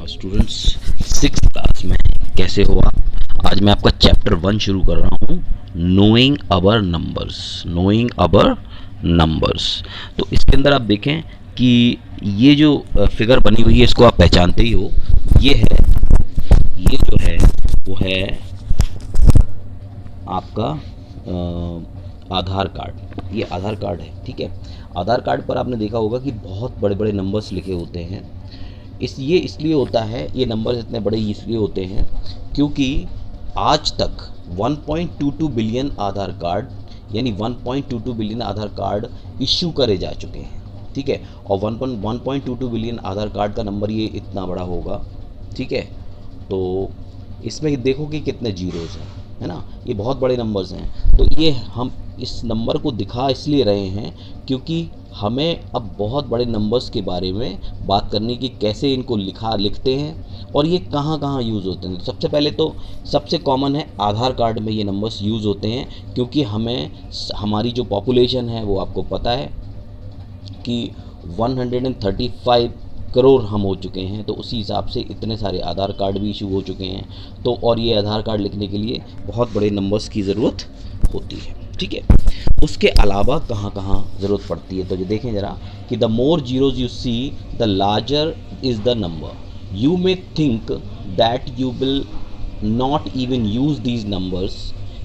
Students, six class में कैसे हो आप। आज मैं आपका चैप्टर 1 शुरू कर रहा हूँ, नोइंग अवर नंबर्स। तो इसके अंदर आप देखें कि ये जो फिगर बनी हुई है इसको आप पहचानते ही हो। ये जो है वो है आपका आधार कार्ड। ये आधार कार्ड है, ठीक है। आधार कार्ड पर आपने देखा होगा कि बहुत बड़े बड़े नंबर्स लिखे होते हैं। ये इसलिए होता है, ये नंबर्स इतने बड़े इसलिए होते हैं क्योंकि आज तक 1.22 बिलियन आधार कार्ड, यानी 1.22 बिलियन आधार कार्ड इश्यू करे जा चुके हैं, ठीक है। और 1.22 बिलियन आधार कार्ड का नंबर ये इतना बड़ा होगा, ठीक है। तो इसमें देखो कि कितने जीरोज़ हैं, है ना। ये बहुत बड़े नंबर्स हैं। तो ये हम इस नंबर को दिखा इसलिए रहे हैं क्योंकि हमें अब बहुत बड़े नंबर्स के बारे में बात करनी कि कैसे इनको लिखते हैं और ये कहाँ कहाँ यूज़ होते हैं। सबसे पहले तो सबसे कॉमन है आधार कार्ड में ये नंबर्स यूज़ होते हैं क्योंकि हमारी जो पॉपुलेशन है वो आपको पता है कि 135 करोड़ हम हो चुके हैं। तो उसी हिसाब से इतने सारे आधार कार्ड भी इशू हो चुके हैं। तो और ये आधार कार्ड लिखने के लिए बहुत बड़े नंबर्स की ज़रूरत होती है, ठीक है। उसके अलावा कहाँ कहाँ ज़रूरत पड़ती है तो ये देखें ज़रा कि the more zeros you see the larger is the number. You may think that you will not even use these numbers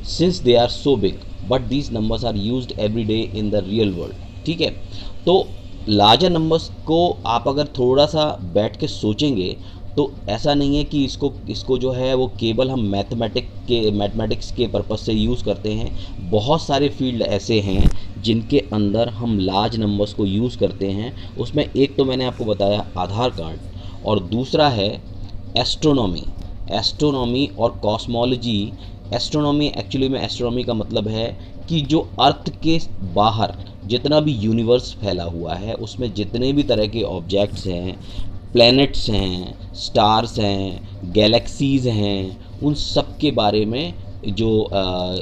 since they are so big, but these numbers are used every day in the real world, ठीक है। तो larger numbers को आप अगर थोड़ा सा बैठ के सोचेंगे तो ऐसा नहीं है कि इसको जो है वो केवल हम मैथमेटिक्स के पर्पज़ से यूज़ करते हैं। बहुत सारे फील्ड ऐसे हैं जिनके अंदर हम लार्ज नंबर्स को यूज़ करते हैं। उसमें एक तो मैंने आपको बताया आधार कार्ड, और दूसरा है एस्ट्रोनॉमी और कॉस्मोलॉजी। एस्ट्रोनॉमी एक्चुअली में एस्ट्रोनॉमी का मतलब है कि जो अर्थ के बाहर जितना भी यूनिवर्स फैला हुआ है उसमें जितने भी तरह के ऑब्जेक्ट्स हैं, प्लैनेट्स हैं, स्टार्स हैं, गैलेक्सीज़ हैं, उन सब के बारे में जो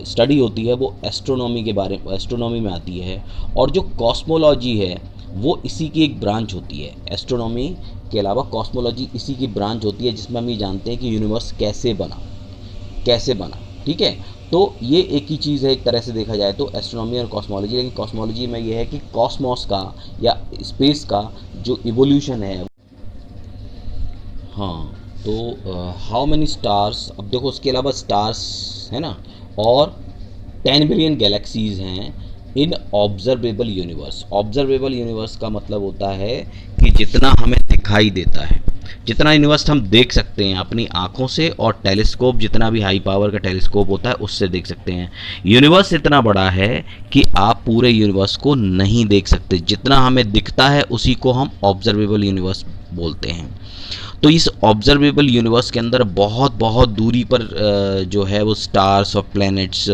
स्टडी होती है वो एस्ट्रोनॉमी में आती है। और जो कॉस्मोलॉजी है वो इसी की एक ब्रांच होती है। एस्ट्रोनॉमी के अलावा कॉस्मोलॉजी इसी की ब्रांच होती है जिसमें हम ये जानते हैं कि यूनिवर्स कैसे बना, ठीक है। तो ये एक ही चीज़ है एक तरह से देखा जाए तो, एस्ट्रोनॉमी और कॉस्मोलॉजी। लेकिन कॉस्मोलॉजी में ये है कि कॉस्मॉस का या स्पेस का जो इवोल्यूशन है। हाँ, तो हाउ मैनी स्टार्स, अब देखो उसके अलावा स्टार्स है ना, और 10 बिलियन गैलेक्सीज़ हैं इन ऑब्जर्वेबल यूनिवर्स। ऑब्जर्वेबल यूनिवर्स का मतलब होता है कि जितना हमें दिखाई देता है, जितना यूनिवर्स हम देख सकते हैं अपनी आँखों से, और टेलीस्कोप जितना भी हाई पावर का टेलीस्कोप होता है उससे देख सकते हैं। यूनिवर्स इतना बड़ा है कि आप पूरे यूनिवर्स को नहीं देख सकते। जितना हमें दिखता है उसी को हम ऑब्जर्वेबल यूनिवर्स बोलते हैं। तो इस ऑब्जर्वेबल यूनिवर्स के अंदर बहुत बहुत दूरी पर जो है वो स्टार्स और प्लैनेट्स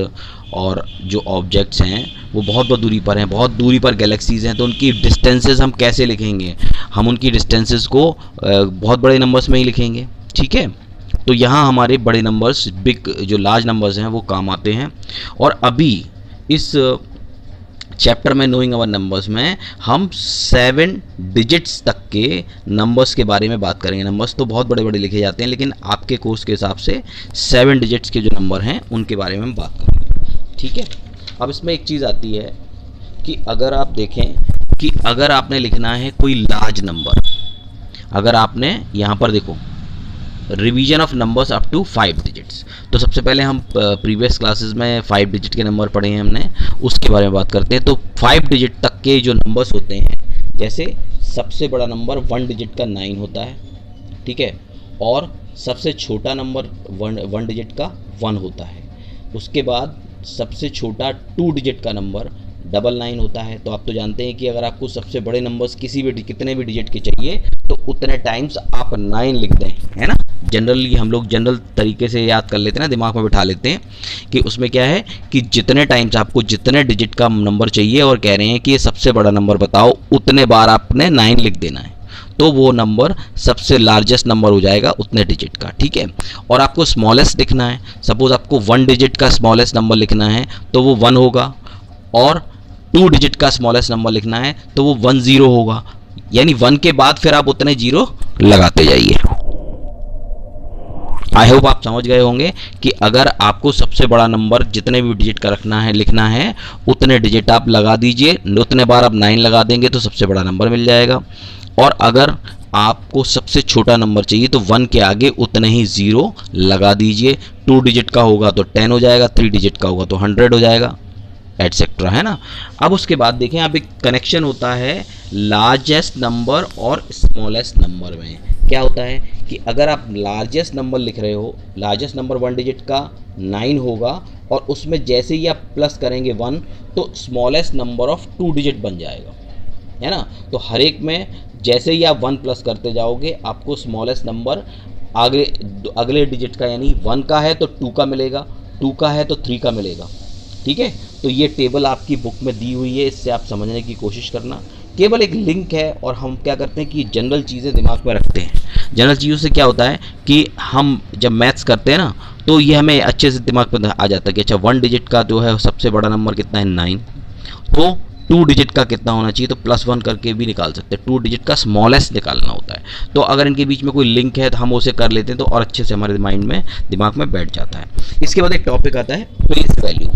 और जो ऑब्जेक्ट्स हैं वो बहुत बहुत दूरी पर हैं, बहुत दूरी पर गैलेक्सीज़ हैं। तो उनकी डिस्टेंसेस हम कैसे लिखेंगे? हम उनकी डिस्टेंसेस को बहुत बड़े नंबर्स में ही लिखेंगे, ठीक है। तो यहाँ हमारे बड़े नंबर्स, बिग जो लार्ज नंबर्स हैं वो काम आते हैं। और अभी इस चैप्टर में नोइंग अवर नंबर्स में हम 7 डिजिट्स तक के नंबर्स के बारे में बात करेंगे। नंबर्स तो बहुत बड़े बड़े लिखे जाते हैं लेकिन आपके कोर्स के हिसाब से 7 डिजिट्स के जो नंबर हैं उनके बारे में हम बात करेंगे, ठीक है। अब इसमें एक चीज़ आती है कि अगर आप देखें कि अगर आपने लिखना है कोई लार्ज नंबर, अगर आपने यहाँ पर देखो revision of numbers up to 5 digits, तो सबसे पहले हम प्रीवियस क्लासेस में 5 डिजिट के नंबर पढ़े हैं हमने, उसके बारे में बात करते हैं। तो 5 डिजिट तक के जो नंबर्स होते हैं, जैसे सबसे बड़ा नंबर 1 डिजिट का 9 होता है, ठीक है। और सबसे छोटा नंबर 1 डिजिट का 1 होता है। उसके बाद सबसे छोटा 2 डिजिट का नंबर 99 होता है। तो आप तो जानते हैं कि अगर आपको सबसे बड़े नंबर्स कितने भी डिजिट के चाहिए तो उतने टाइम्स आप 9 लिख दें, है ना। जनरली हम लोग जनरल तरीके से याद कर लेते हैं ना, दिमाग में बिठा लेते हैं कि उसमें क्या है कि जितने टाइम्स आपको जितने डिजिट का नंबर चाहिए और कह रहे हैं कि ये सबसे बड़ा नंबर बताओ, उतने बार आपने 9 लिख देना है, तो वो नंबर सबसे लार्जेस्ट नंबर हो जाएगा उतने डिजिट का, ठीक है। और आपको स्मॉलेस्ट लिखना है, सपोज आपको 1 डिजिट का स्मॉलेस्ट नंबर लिखना है तो वो 1 होगा, और 2 डिजिट का स्मॉलेस्ट नंबर लिखना है तो वो 10 होगा। यानी 1 के बाद फिर आप उतने जीरो लगाते जाइए, आई होप आप समझ गए होंगे कि अगर आपको सबसे बड़ा नंबर जितने भी डिजिट का रखना है, लिखना है, उतने डिजिट आप लगा दीजिए, उतने बार आप 9 लगा देंगे तो सबसे बड़ा नंबर मिल जाएगा। और अगर आपको सबसे छोटा नंबर चाहिए तो 1 के आगे उतने ही 0 लगा दीजिए। 2 डिजिट का होगा तो 10 हो जाएगा, 3 डिजिट का होगा तो 100 हो जाएगा, एटसेट्रा, है ना। अब उसके बाद देखें, आप एक कनेक्शन होता है लार्जेस्ट नंबर और स्मॉलेस्ट नंबर में। क्या होता है कि अगर आप लार्जेस्ट नंबर लिख रहे हो, लार्जेस्ट नंबर 1 डिजिट का 9 होगा और उसमें जैसे ही आप प्लस करेंगे 1 तो स्मॉलेस्ट नंबर ऑफ 2 डिजिट बन जाएगा, है ना। तो हर एक में जैसे ही आप 1 प्लस करते जाओगे आपको स्मॉलेस्ट नंबर अगले डिजिट का, यानी 1 का है तो 2 का मिलेगा, 2 का है तो 3 का मिलेगा, ठीक है। तो ये टेबल आपकी बुक में दी हुई है, इससे आप समझने की कोशिश करना। केवल एक लिंक है और हम क्या करते हैं कि जनरल चीज़ें दिमाग में रखते हैं। जनरल चीज़ों से क्या होता है कि हम जब मैथ्स करते हैं ना तो ये हमें अच्छे से दिमाग में आ जाता है कि अच्छा 1 डिजिट का जो है सबसे बड़ा नंबर कितना है, 9, तो 2 डिजिट का कितना होना चाहिए, तो +1 करके भी निकाल सकते हैं। 2 डिजिट का स्मॉलेस्ट निकालना होता है, तो अगर इनके बीच में कोई लिंक है तो हम उसे कर लेते हैं तो और अच्छे से हमारे माइंड में, दिमाग में बैठ जाता है। इसके बाद एक टॉपिक आता है प्लेस वैल्यू।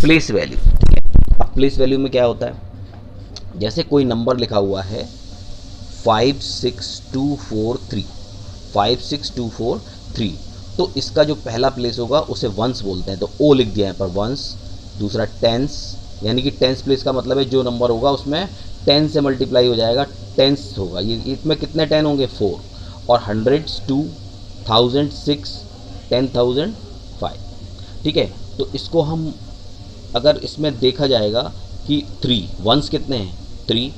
प्लेस वैल्यू, ठीक है। अब प्लेस वैल्यू में क्या होता है, जैसे कोई नंबर लिखा हुआ है 56243, 56243, तो इसका जो पहला प्लेस होगा उसे वंस बोलते हैं, तो ओ लिख दिया है पर वंस। दूसरा टेंस, यानी कि टेंस प्लेस का मतलब है जो नंबर होगा उसमें 10 से मल्टीप्लाई हो जाएगा, टेंस होगा। ये इसमें कितने 10 होंगे, 4। और हंड्रेड्स 2, 1000 6, 10,000 5, ठीक है। तो इसको हम अगर इसमें देखा जाएगा कि 3 वंस कितने हैं, 3,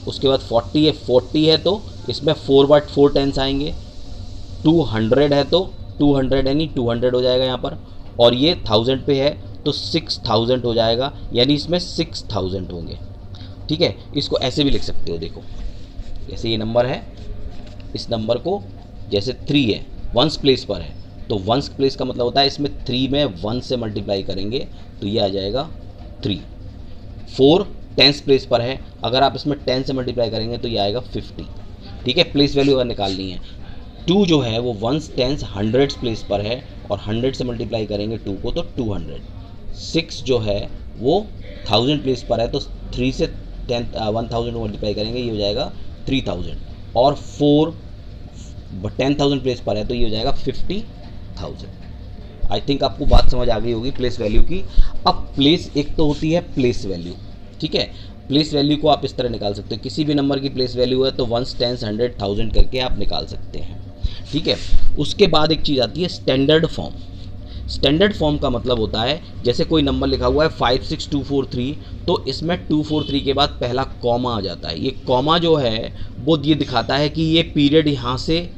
उसके बाद 40 है, 40 है तो इसमें 4 बार 4 टेंस आएंगे। 200 है तो 200 यानी 200 हो जाएगा यहाँ पर, और ये 1000 पे है तो 6000 हो जाएगा, यानी इसमें 6000 होंगे, ठीक है। इसको ऐसे भी लिख सकते हो, देखो जैसे ये नंबर है, इस नंबर को जैसे 3 है, वंस प्लेस पर है, तो वंस प्लेस का मतलब होता है इसमें 3 में 1 से मल्टीप्लाई करेंगे तो ये आ जाएगा 3। 4 टेंस प्लेस पर है, अगर आप इसमें 10 से मल्टीप्लाई करेंगे तो ये आएगा 50, ठीक है। प्लेस वैल्यू अगर निकालनी है, 2 जो है वो वंस टेंस हंड्रेड्स प्लेस पर है और 100 से मल्टीप्लाई करेंगे 2 को तो 200। 6 जो है वो 1000 प्लेस पर है तो 3 से 1000 मल्टीप्लाई करेंगे, ये हो जाएगा 3000। और 4 10,000 प्लेस पर है तो ये हो जाएगा 50,000। आई थिंक आपको बात समझ आ गई होगी प्लेस वैल्यू की। अब प्लेस एक तो होती है प्लेस वैल्यू, ठीक है। प्लेस वैल्यू को आप इस तरह निकाल सकते हो, किसी भी नंबर की प्लेस वैल्यू है तो 1, 10, 100, 1000 करके आप निकाल सकते हैं, ठीक है। उसके बाद एक चीज़ आती है स्टैंडर्ड फॉर्म। स्टैंडर्ड फॉर्म का मतलब होता है जैसे कोई नंबर लिखा हुआ है 56243, तो इसमें 243 के बाद पहला कॉमा आ जाता है। ये कॉमा जो है वो ये दिखाता है कि ये पीरियड यहाँ से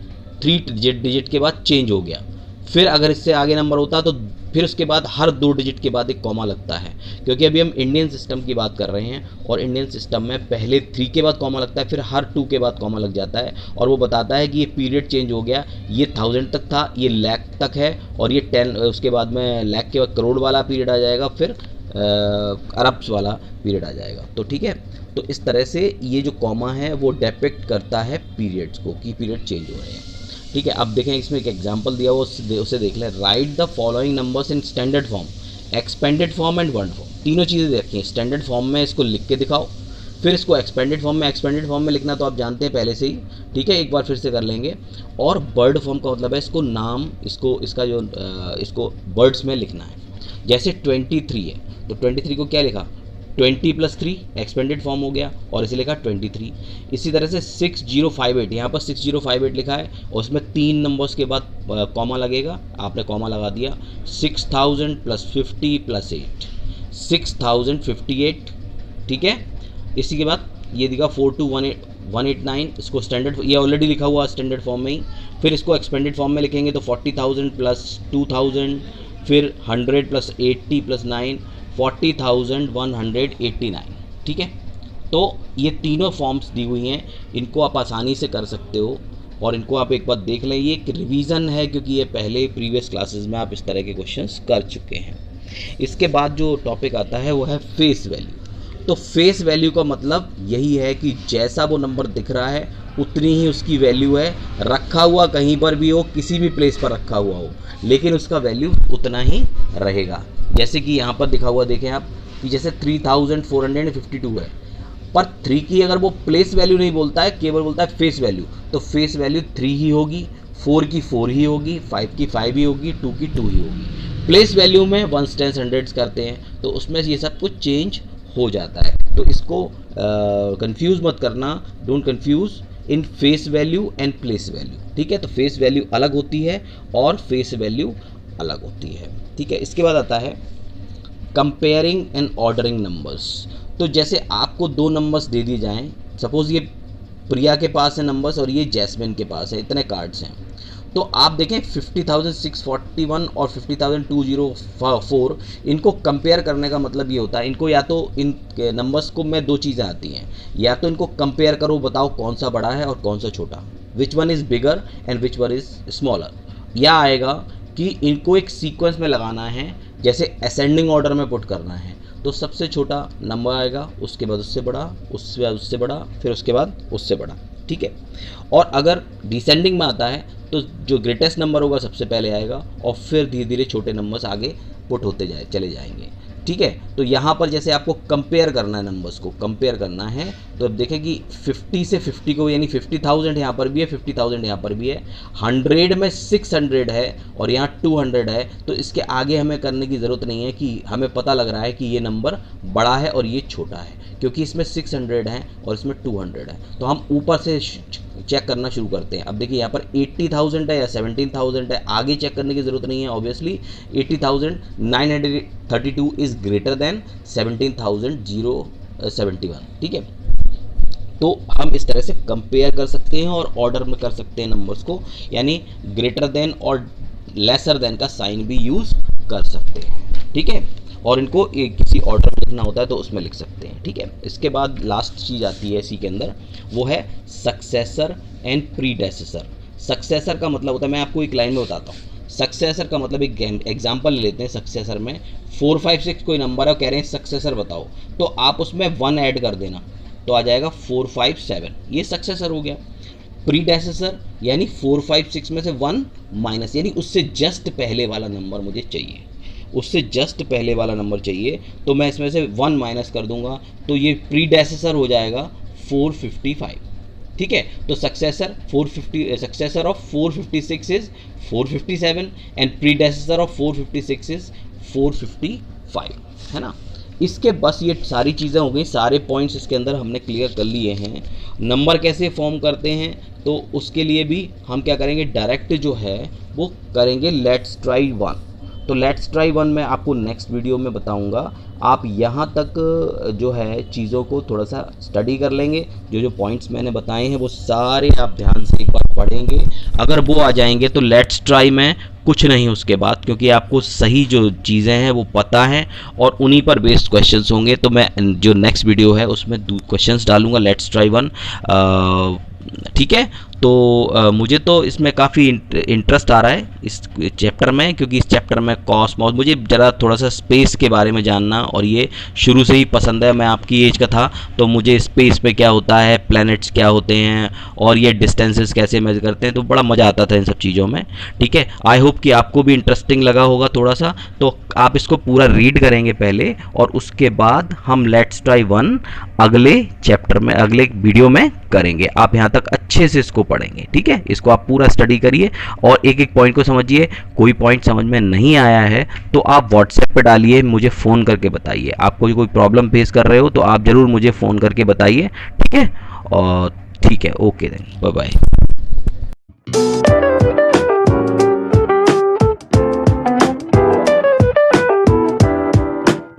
3 डिजिट के बाद चेंज हो गया। फिर अगर इससे आगे नंबर होता तो फिर उसके बाद हर 2 डिजिट के बाद एक कॉमा लगता है, क्योंकि अभी हम इंडियन सिस्टम की बात कर रहे हैं और इंडियन सिस्टम में पहले 3 के बाद कॉमा लगता है, फिर हर 2 के बाद कॉमा लग जाता है, और वो बताता है कि ये पीरियड चेंज हो गया, ये 1000 तक था, ये लाख तक है, और ये 10, उसके बाद में लाख के बाद करोड़ वाला पीरियड आ जाएगा, फिर अरब्स वाला पीरियड आ जाएगा। तो ठीक है, तो इस तरह से ये जो कॉमा है वो डिपिक्ट करता है पीरियड्स को कि पीरियड चेंज हो रहे हैं, ठीक है। अब देखें इसमें एक एग्जांपल दिया हुआ उसे देख लें। Right the following numbers in standard form, expanded form and word form. तीनों चीज़ें देखिए, स्टैंडर्ड फॉर्म में इसको लिख के दिखाओ, फिर इसको एक्सपेंडेड फॉर्म में, एक्सपेंडेड फॉर्म में लिखना तो आप जानते हैं पहले से ही, ठीक है, एक बार फिर से कर लेंगे। और बर्ड फॉर्म का मतलब है इसको नाम, इसको वर्ड्स में लिखना है। जैसे 23 है तो 23 को क्या लिखा, 20 + 3 एक्सपेंडेड फॉर्म हो गया और इसे लिखा 23। इसी तरह से 6058, यहाँ पर 6058 लिखा है और उसमें 3 नंबर्स के बाद कॉमा लगेगा, आपने कॉमा लगा दिया। 6000 + 50 + 8, 6058, ठीक है। इसी के बाद ये दिखा 42189, इसको स्टैंडर्ड, ये ऑलरेडी लिखा हुआ स्टैंडर्ड फॉर्म में ही। फिर इसको एक्सपेंडेड फॉर्म में लिखेंगे तो 40,000 + 2000, फिर 100 + 80 + 9, 40,189, ठीक है। तो ये तीनों फॉर्म्स दी हुई हैं, इनको आप आसानी से कर सकते हो और इनको आप एक बार देख लें। ये एक रिवीजन है क्योंकि ये पहले प्रीवियस क्लासेस में आप इस तरह के क्वेश्चंस कर चुके हैं। इसके बाद जो टॉपिक आता है वो है फेस वैल्यू। तो फेस वैल्यू का मतलब यही है कि जैसा वो नंबर दिख रहा है उतनी ही उसकी वैल्यू है, रखा हुआ कहीं पर भी हो, किसी भी प्लेस पर रखा हुआ हो, लेकिन उसका वैल्यू उतना ही रहेगा। जैसे कि यहाँ पर दिखा हुआ देखें आप कि जैसे 3452 है, पर 3 की अगर वो प्लेस वैल्यू नहीं बोलता है, केवल बोलता है फेस वैल्यू, तो फेस वैल्यू 3 ही होगी, 4 की 4 ही होगी, 5 की 5 ही होगी, 2 की 2 ही होगी। प्लेस वैल्यू में 1s 10s 100s करते हैं तो उसमें ये सब कुछ चेंज हो जाता है। तो इसको कंफ्यूज मत करना, don't confuse in face value and place value, ठीक है। तो फेस वैल्यू अलग होती है और फेस वैल्यू अलग होती है, ठीक है। इसके बाद आता है कंपेयरिंग एंड ऑर्डरिंग नंबर्स। तो जैसे आपको 2 नंबर्स दे दिए जाएं, सपोज ये प्रिया के पास है नंबर्स और ये जैस्मिन के पास है, इतने कार्ड्स हैं, तो आप देखें 50,641 और 50,204, इनको कंपेयर करने का मतलब ये होता है, इनको या तो इन नंबर्स को में 2 चीज़ें आती हैं, या तो इनको कंपेयर करो, बताओ कौन सा बड़ा है और कौन सा छोटा, which one is bigger and which one is smaller, या आएगा कि इनको एक सीक्वेंस में लगाना है, जैसे असेंडिंग ऑर्डर में पुट करना है, तो सबसे छोटा नंबर आएगा, उसके बाद उससे बड़ा, उसके बाद उससे बड़ा, फिर उसके बाद उससे बड़ा, ठीक है। और अगर डिसेंडिंग में आता है तो जो ग्रेटेस्ट नंबर होगा सबसे पहले आएगा और फिर धीरे धीरे छोटे नंबर्स आगे पुट होते चले जाएंगे, ठीक है। तो यहाँ पर जैसे आपको कंपेयर करना है, नंबर्स को कंपेयर करना है, तो अब देखें कि 50 से 50 को, यानी 50,000 यहाँ पर भी है, 50,000 यहाँ पर भी है, 100 में 600 है और यहाँ 200 है, तो इसके आगे हमें करने की ज़रूरत नहीं है कि हमें पता लग रहा है कि ये नंबर बड़ा है और ये छोटा है, क्योंकि इसमें 600 है और इसमें 200 है। तो हम ऊपर से चेक करना शुरू करते हैं। अब देखिए यहाँ पर 80,000 है या 17,000 है, आगे चेक करने की ज़रूरत नहीं है, ऑब्वियसली 80,932 इज़ ग्रेटर देन 17,071, ठीक है। तो हम इस तरह से कंपेयर कर सकते हैं और ऑर्डर में कर सकते हैं नंबर्स को, यानी ग्रेटर देन और लेसर देन का साइन भी यूज़ कर सकते हैं, ठीक है। और इनको किसी ऑर्डर में लिखना होता है तो उसमें लिख सकते हैं, ठीक है। इसके बाद लास्ट चीज़ आती है इसी के अंदर, वो है सक्सेसर एंड प्रीडेसेसर। सक्सेसर का मतलब होता है, मैं आपको एक लाइन में बताता हूँ। सक्सेसर का मतलब, एक एग्जाम्पल ले लेते हैं। सक्सेसर में 456 कोई नंबर है, कह रहे हैं सक्सेसर बताओ, तो आप उसमें 1 ऐड कर देना तो आ जाएगा 457, ये सक्सेसर हो गया। प्रीडेसेसर यानी 456 में से 1 माइनस, यानी उससे जस्ट पहले वाला नंबर मुझे चाहिए, उससे जस्ट पहले वाला नंबर चाहिए, तो मैं इसमें से 1 माइनस कर दूंगा, तो ये प्रीडेसेसर हो जाएगा 455, ठीक है। तो successor 450, successor of 456 is 457 and predecessor of 456 is 455, है ना। इसके बस ये सारी चीज़ें हो गई, सारे पॉइंट्स इसके अंदर हमने क्लियर कर लिए हैं। नंबर कैसे फॉर्म करते हैं, तो उसके लिए भी हम क्या करेंगे, डायरेक्ट जो है वो करेंगे लेट्स ट्राई 1। तो लेट्स ट्राई 1 मैं आपको नेक्स्ट वीडियो में बताऊंगा। आप यहाँ तक जो है चीज़ों को थोड़ा सा स्टडी कर लेंगे, जो जो पॉइंट्स मैंने बताए हैं वो सारे आप ध्यान से एक बार पढ़ेंगे। अगर वो आ जाएंगे तो लेट्स ट्राई में कुछ नहीं उसके बाद, क्योंकि आपको सही जो चीज़ें हैं वो पता हैं और उन्हीं पर बेस्ड क्वेश्चंस होंगे। तो मैं जो नेक्स्ट वीडियो है उसमें क्वेश्चंस डालूंगा लेट्स ट्राई 1, ठीक है। तो मुझे तो इसमें काफ़ी इंटरेस्ट आ रहा है इस चैप्टर में, क्योंकि इस चैप्टर में कॉस्मॉस, मुझे ज़रा थोड़ा सा स्पेस के बारे में जानना, और ये शुरू से ही पसंद है। मैं आपकी एज का था तो मुझे स्पेस पे क्या होता है, प्लैनेट्स क्या होते हैं और ये डिस्टेंसेस कैसे मेजर करते हैं, तो बड़ा मज़ा आता था इन सब चीज़ों में, ठीक है। आई होप कि आपको भी इंटरेस्टिंग लगा होगा थोड़ा सा। तो आप इसको पूरा रीड करेंगे पहले और उसके बाद हम लेट्स ट्राई 1 अगले चैप्टर में, अगले वीडियो में करेंगे। आप यहाँ तक अच्छे से इसको पढ़ेंगे, ठीक है। इसको आप पूरा स्टडी करिए और एक एक पॉइंट को समझिए। कोई पॉइंट समझ में नहीं आया है तो आप व्हाट्सएप पे डालिए, मुझे फ़ोन करके बताइए। आपको कोई प्रॉब्लम फेस कर रहे हो तो आप ज़रूर मुझे फ़ोन करके बताइए, ठीक है। और ठीक है, ओके देन, बाय बाय।